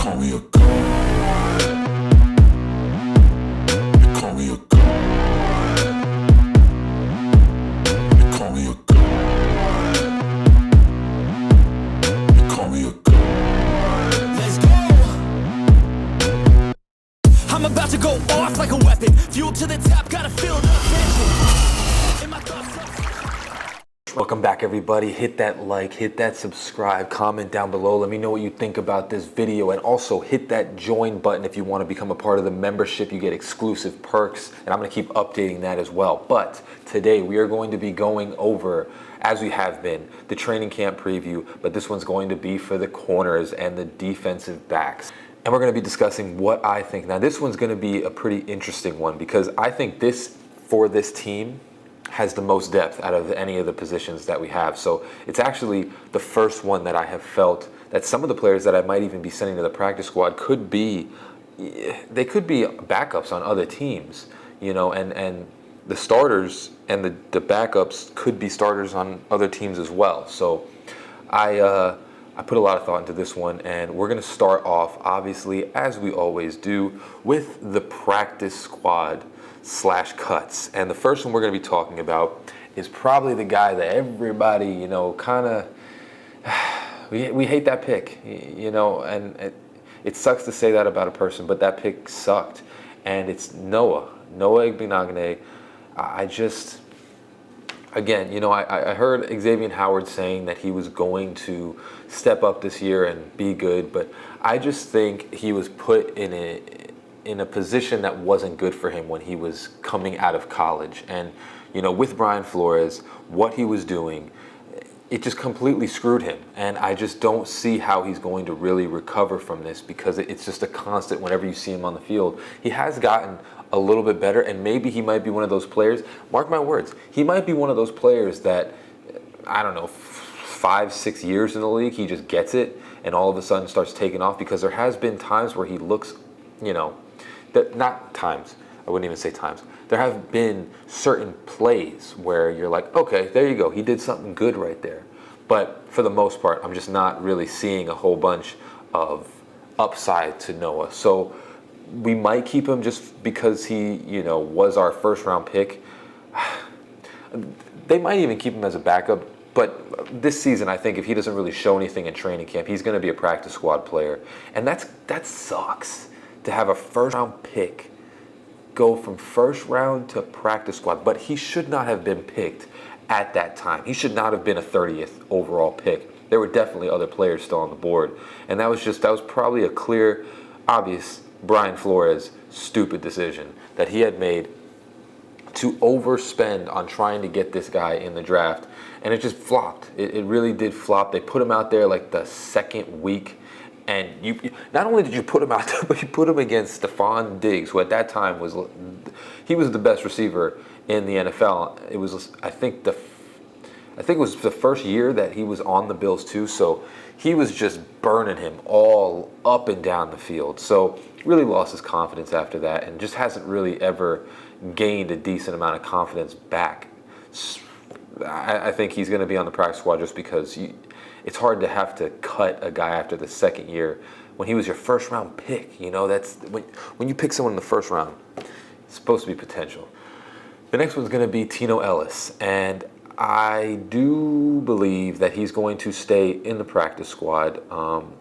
call me a god. You call me a god. You call me a god. You call me a god. Let's go! I'm about to go off like a weapon. Fuel to the top, gotta feel the tension. In my thoughts. Welcome back, everybody. Hit that like, hit that subscribe, comment down below. Let me know what you think about this video, and also hit that join button if you want to become a part of the membership. You get exclusive perks, and I'm going to keep updating that as well. But today we are going to be going over, as we have been, the training camp preview, but this one's going to be for the corners and the defensive backs. And we're going to be discussing what I think. Now, this one's going to be a pretty interesting one because I think this team has the most depth out of any of the positions that we have. So it's actually the first one that I have felt that some of the players that I might even be sending to the practice squad could be backups on other teams, you know, and the starters and the backups could be starters on other teams as well. So I put a lot of thought into this one, and we're going to start off, obviously, as we always do, with the practice squad / cuts. And the first one we're going to be talking about is probably the guy that everybody, you know, kind of, we hate that pick, you know, and it sucks to say that about a person, but that pick sucked. And it's Noah Igbinoghene. Again, you know, I heard Xavier Howard saying that he was going to step up this year and be good, but I just think he was put in a position that wasn't good for him when he was coming out of college. And, you know, with Brian Flores, what he was doing, it just completely screwed him. And I just don't see how he's going to really recover from this, because it's just a constant whenever you see him on the field. He has gotten a little bit better, and maybe he might be one of those players, mark my words, he might be one of those players that, I don't know, 5-6 years in the league, he just gets it and all of a sudden starts taking off, because there has been times where he looks, you know, not times, I wouldn't even say times. There have been certain plays where you're like, okay, there you go. He did something good right there. But for the most part, I'm just not really seeing a whole bunch of upside to Noah. So we might keep him just because he, you know, was our first round pick. They might even keep him as a backup. But this season, I think if he doesn't really show anything in training camp, he's going to be a practice squad player. And that sucks, to have a first-round pick go from first round to practice squad. But he should not have been picked at that time. He should not have been a 30th overall pick. There were definitely other players still on the board. And that was probably a clear, obvious Brian Flores stupid decision that he had made to overspend on trying to get this guy in the draft. And it just flopped. It really did flop. They put him out there like the second week. And you not only did you put him out there, but you put him against Stephon Diggs, who at that time was the best receiver in the NFL. It was, I think it was the first year that he was on the Bills too. So he was just burning him all up and down the field. So really lost his confidence after that, and just hasn't really ever gained a decent amount of confidence back. I think he's going to be on the practice squad just because it's hard to have to cut a guy after the second year when he was your first round pick. You know, that's when you pick someone in the first round, it's supposed to be potential. The next one's going to be Tino Ellis, and I do believe that he's going to stay in the practice squad.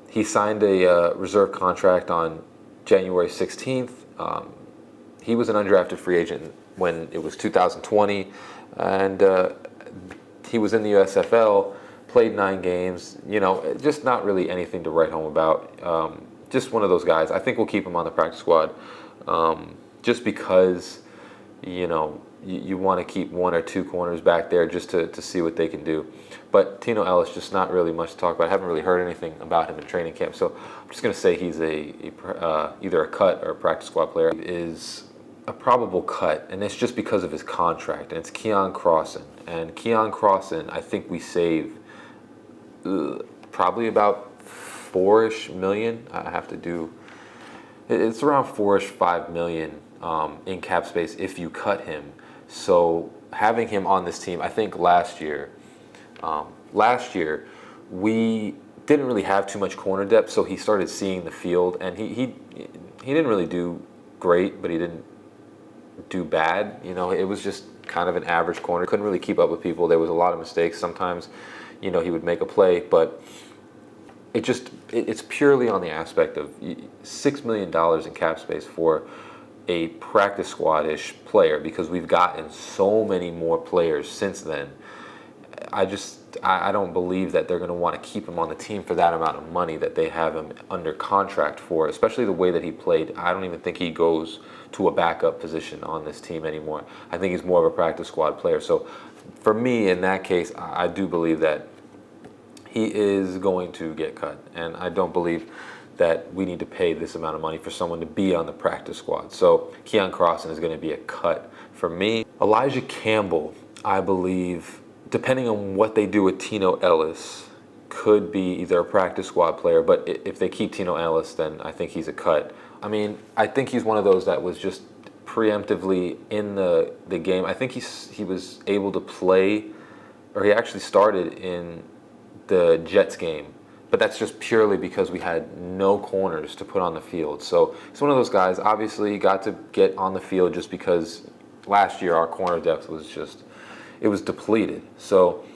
He signed a reserve contract on January 16th. He was an undrafted free agent when it was 2020, and he was in the USFL. Played 9 games, you know, just not really anything to write home about. Just one of those guys. I think we'll keep him on the practice squad just because, you know, you want to keep 1 or 2 corners back there just to see what they can do. But Tino Ellis, just not really much to talk about. I haven't really heard anything about him in training camp, so I'm just going to say he's either a cut or a practice squad player. He is a probable cut, and it's just because of his contract, and it's Keon Crossan. And Keon Crossan, I think we save probably about $4-ish million. I have to do, it's around $4-ish, $5 million in cap space if you cut him. So having him on this team, I think last year we didn't really have too much corner depth, so he started seeing the field, and he didn't really do great, but he didn't do bad. You know, it was just kind of an average corner. Couldn't really keep up with people. There was a lot of mistakes. Sometimes, you know, he would make a play, but it's purely on the aspect of $6 million in cap space for a practice squad-ish player, because we've gotten so many more players since then. I don't believe that they're going to want to keep him on the team for that amount of money that they have him under contract for, especially the way that he played. I don't even think he goes to a backup position on this team anymore. I think he's more of a practice squad player. So for me, in that case, I do believe that he is going to get cut, and I don't believe that we need to pay this amount of money for someone to be on the practice squad. So Keon Crossan is going to be a cut for me. Elijah Campbell, I believe, depending on what they do with Tino Ellis, could be either a practice squad player, but if they keep Tino Ellis, then I think he's a cut. I mean, I think he's one of those that was just preemptively in the game. I think he was able to play, or he actually started in the Jets game, but that's just purely because we had no corners to put on the field. So he's one of those guys. Obviously, he got to get on the field just because last year our corner depth was just, it was depleted. So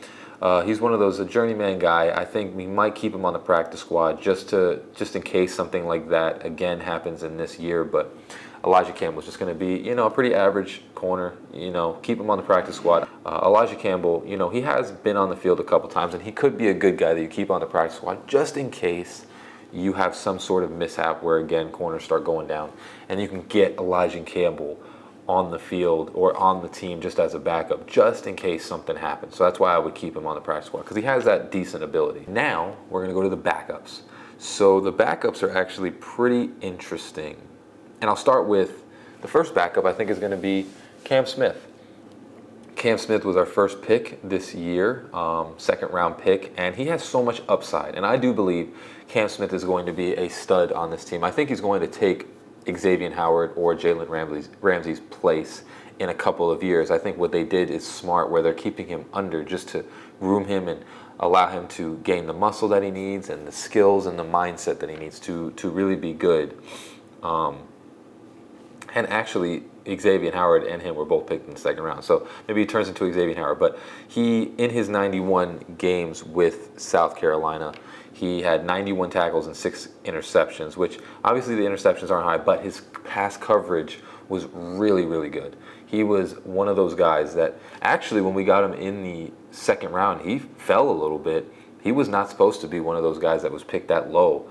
he's one of those, a journeyman guy. I think we might keep him on the practice squad just in case something like that again happens in this year. But Elijah Campbell's just going to be, you know, a pretty average corner. You know, keep him on the practice squad. Elijah Campbell, you know, he has been on the field a couple times, and he could be a good guy that you keep on the practice squad just in case you have some sort of mishap where, again, corners start going down, and you can get Elijah Campbell on the field or on the team just as a backup, just in case something happens. So that's why I would keep him on the practice squad, because he has that decent ability. Now we're going to go to the backups. So the backups are actually pretty interesting. And I'll start with the first backup. I think is going to be Cam Smith. Cam Smith was our first pick this year, second round pick, and he has so much upside. And I do believe Cam Smith is going to be a stud on this team. I think he's going to take Xavier Howard or Jalen Ramsey's place in a couple of years. I think what they did is smart, where they're keeping him under just to groom him and allow him to gain the muscle that he needs and the skills and the mindset that he needs to really be good. And actually, Xavier Howard and him were both picked in the second round. So maybe he turns into Xavier Howard. But he, in his 91 games with South Carolina, he had 91 tackles and 6 interceptions, which obviously the interceptions aren't high, but his pass coverage was really, really good. He was one of those guys that actually, when we got him in the second round, he fell a little bit. He was not supposed to be one of those guys that was picked that low.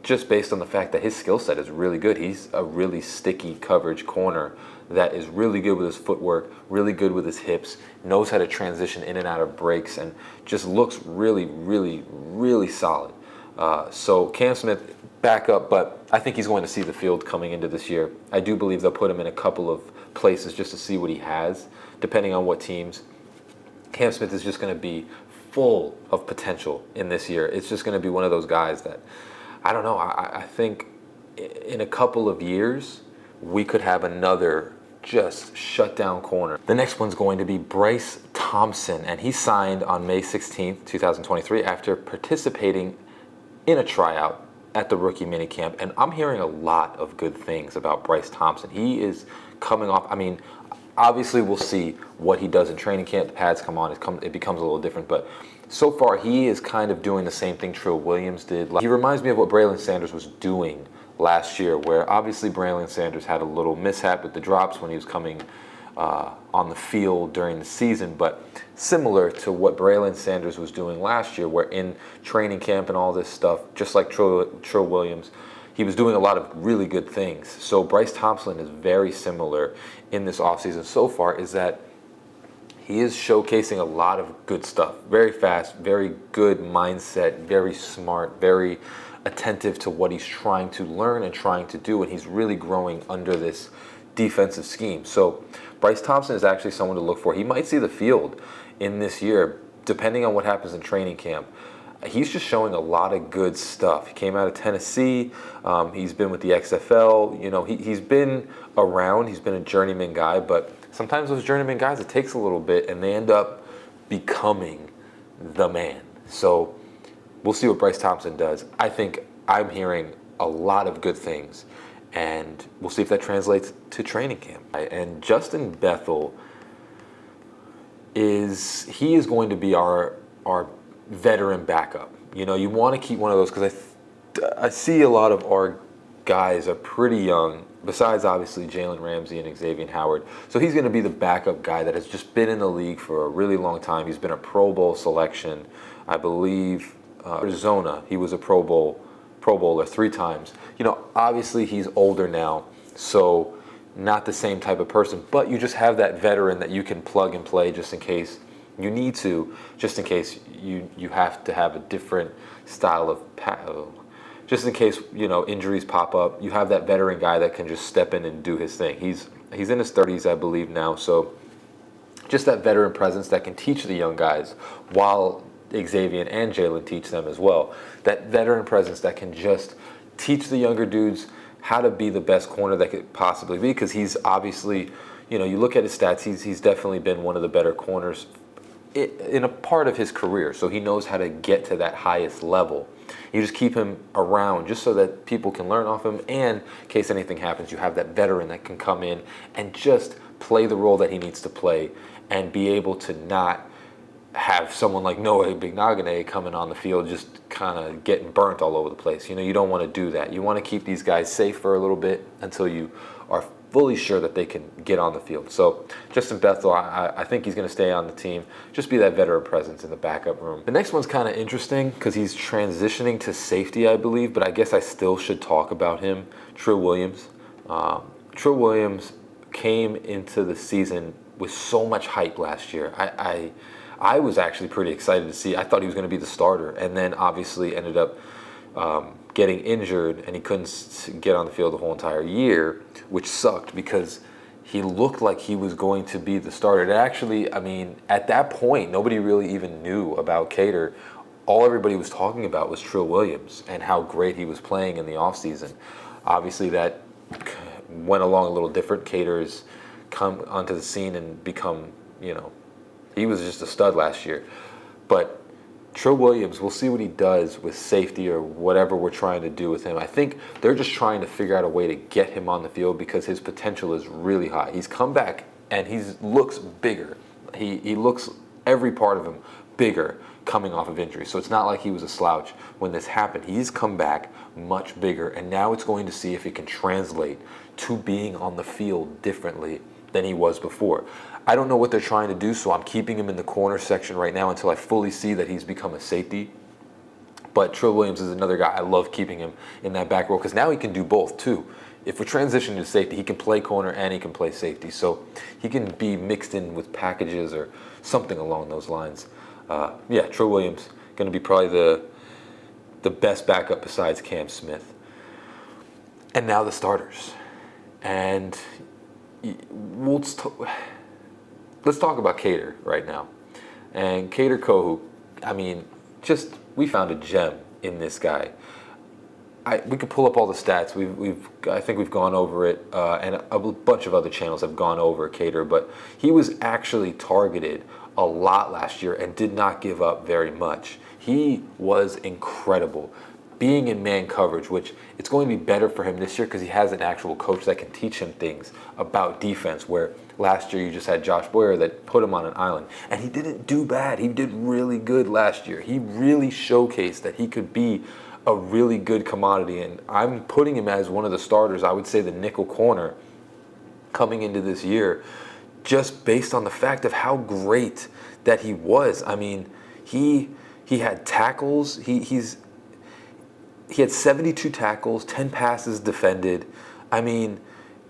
Just based on the fact that his skill set is really good. He's a really sticky coverage corner that is really good with his footwork, really good with his hips, knows how to transition in and out of breaks, and just looks really, really, really solid. So Cam Smith, back up, but I think he's going to see the field coming into this year. I do believe they'll put him in a couple of places just to see what he has, depending on what teams. Cam Smith is just going to be full of potential in this year. It's just going to be one of those guys that, I don't know, I think in a couple of years, we could have another just shutdown corner. The next one's going to be Bryce Thompson, and he signed on May 16th, 2023 after participating in a tryout at the rookie minicamp, and I'm hearing a lot of good things about Bryce Thompson. He is coming off, I mean, obviously we'll see what he does in training camp. The pads come on, it becomes a little different, but so far, he is kind of doing the same thing Trill Williams did. He reminds me of what Braylon Sanders was doing last year, where obviously Braylon Sanders had a little mishap with the drops when he was coming on the field during the season, but similar to what Braylon Sanders was doing last year, where in training camp and all this stuff, just like Trill Williams, he was doing a lot of really good things. So Bryce Thompson is very similar in this offseason so far, is that he is showcasing a lot of good stuff. Very fast, very good mindset, very smart, very attentive to what he's trying to learn and trying to do, and he's really growing under this defensive scheme. So Bryce Thompson is actually someone to look for. He might see the field in this year, depending on what happens in training camp. He's just showing a lot of good stuff. He came out of Tennessee. He's been with the XFL. You know, he's been around. He's been a journeyman guy, but sometimes those journeyman guys, it takes a little bit, and they end up becoming the man. So we'll see what Bryce Thompson does. I think I'm hearing a lot of good things, and we'll see if that translates to training camp. And Justin Bethel is going to be our veteran backup. You know, you want to keep one of those because I see a lot of our guys are pretty young, besides obviously Jalen Ramsey and Xavier Howard. So he's going to be the backup guy that has just been in the league for a really long time. He's been a Pro Bowl selection. I believe Arizona, he was a Pro Bowler 3 times. You know, obviously he's older now, so not the same type of person, but you just have that veteran that you can plug and play just in case you need to, just in case you have to have a different style of just in case, you know, injuries pop up. You have that veteran guy that can just step in and do his thing. He's in his 30s, I believe now, so just that veteran presence that can teach the young guys while Xavier and Jalen teach them as well. That veteran presence that can just teach the younger dudes how to be the best corner that could possibly be, because he's obviously, you know, you look at his stats, he's definitely been one of the better corners in a part of his career, so he knows how to get to that highest level. You just keep him around just so that people can learn off him, and in case anything happens, you have that veteran that can come in and just play the role that he needs to play and be able to not have someone like Noah Bignagane coming on the field just kind of getting burnt all over the place. You know, you don't want to do that. You want to keep these guys safe for a little bit until you are fully sure that they can get on the field. So Justin Bethel, I think he's going to stay on the team, just be that veteran presence in the backup room. The next one's kind of interesting because he's transitioning to safety, I believe, but I guess I still should talk about him. Trill Williams. Trill Williams came into the season with so much hype last year. I was actually pretty excited to see. I thought he was going to be the starter, and then obviously ended up getting injured, and he couldn't get on the field the whole entire year, which sucked because he looked like he was going to be the starter. And actually, I mean, at that point, nobody really even knew about Cater. All everybody was talking about was Trill Williams and how great he was playing in the offseason. Obviously, that went along a little different. Cater's come onto the scene and become, you know, he was just a stud last year. But Trill Williams, we'll see what he does with safety or whatever we're trying to do with him. I think they're just trying to figure out a way to get him on the field because his potential is really high. He's come back and he looks bigger. He looks, every part of him, bigger coming off of injury. So it's not like he was a slouch when this happened. He's come back much bigger, and now it's going to see if it can translate to being on the field differently than he was before. I don't know what they're trying to do, so I'm keeping him in the corner section right now until I fully see that he's become a safety. But Trill Williams is another guy. I love keeping him in that back row because now he can do both too. If we're transitioning to safety, he can play corner and he can play safety. So he can be mixed in with packages or something along those lines. Yeah, Trill Williams going to be probably the best backup besides Cam Smith. And now the starters. And let's talk about Cater right now. And Cater Kohu, I mean, we found a gem in this guy. We could pull up all the stats. I think we've gone over it, and a bunch of other channels have gone over Cater, but he was actually targeted a lot last year and did not give up very much. He was incredible. Being in man coverage, which it's going to be better for him this year because he has an actual coach that can teach him things about defense, where last year you just had Josh Boyer that put him on an island. And he didn't do bad. He did really good last year. He really showcased that he could be a really good commodity. And I'm putting him as one of the starters, I would say the nickel corner coming into this year, just based on the fact of how great that he was. I mean, he had tackles. He had 72 tackles, 10 passes defended. I mean,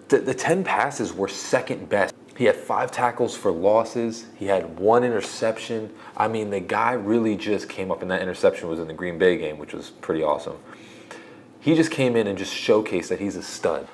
the 10 passes were second best. He had 5 tackles for losses. He had 1 interception. I mean, the guy really just came up, and that interception was in the Green Bay game, which was pretty awesome. He just came in and just showcased that he's a stud.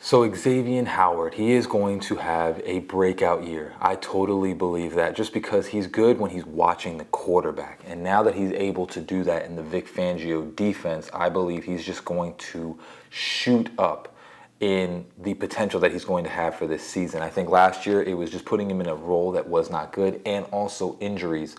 So Xavier Howard, he is going to have a breakout year. I totally believe that, just because he's good when he's watching the quarterback. And now that he's able to do that in the Vic Fangio defense, I believe he's just going to shoot up in the potential that he's going to have for this season. I think last year it was just putting him in a role that was not good, and also injuries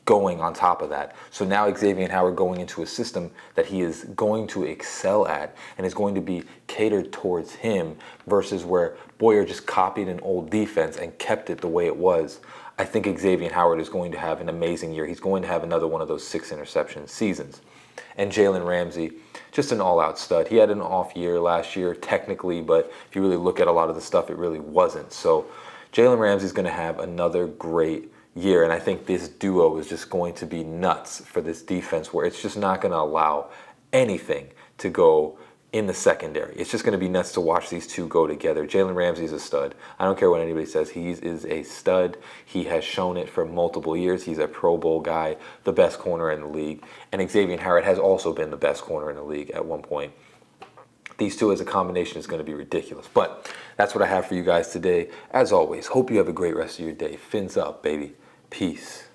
going on top of that. So now Xavier Howard going into a system that he is going to excel at and is going to be catered towards him versus where Boyer just copied an old defense and kept it the way it was. I think Xavier Howard is going to have an amazing year. He's going to have another one of those 6 interception seasons. And Jalen Ramsey, just an all-out stud. He had an off year last year technically, but if you really look at a lot of the stuff, it really wasn't. So Jalen Ramsey is going to have another great year, and I think this duo is just going to be nuts for this defense where it's just not going to allow anything to go in the secondary. It's just going to be nuts to watch these two go together. Jalen Ramsey is a stud. I don't care what anybody says. He is a stud. He has shown it for multiple years. He's a Pro Bowl guy, the best corner in the league, and Xavier Howard has also been the best corner in the league at one point. These two as a combination is going to be ridiculous. But that's what I have for you guys today. As always, hope you have a great rest of your day. Fins up, baby. Peace.